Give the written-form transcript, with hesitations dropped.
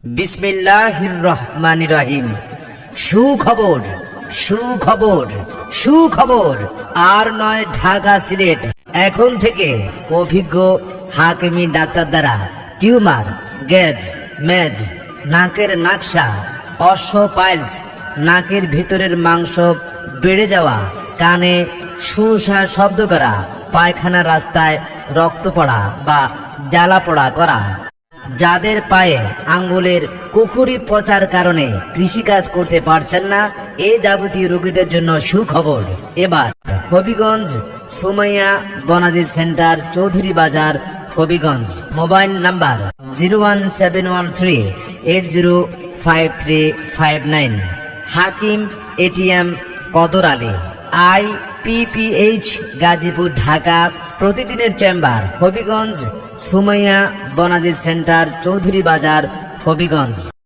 বিসমিল্লাহির রহমানির রহিম। সুখবর সুখবর সুখবর। আর নয় ঢাকা সিলেট, এখন থেকে অভিজ্ঞ হাকিমি ডাক্তার দ্বারা টিউমার, গ্যাজ, মেজ, নাকের নাকশা, অশ্ব পাইলস, নাকের ভিতরের মাংস বেড়ে যাওয়া, কানে সুসা শব্দ করা, পায়খানা রাস্তায় রক্ত পড়া বা জ্বালা পোড়া করা, যাদের পায়ে আঙ্গুলের কুকুরি পচার কারণে কৃষিকাজ করতে পারছেন না, এই যাবতীয় রোগীদের জন্য সুখবর। এবার Habiganj Sumaiya Banaji centre, Chowdhury Bazar, Habiganj. Mobile number 01713805359। Hakim ATM Kadar Ali, IPPH Gazipur, Dhaka. প্রতিদিনের চেম্বার হবিগঞ্জ সুমাইয়া বনাজি সেন্টার, চৌধুরী বাজার, হবিগঞ্জ।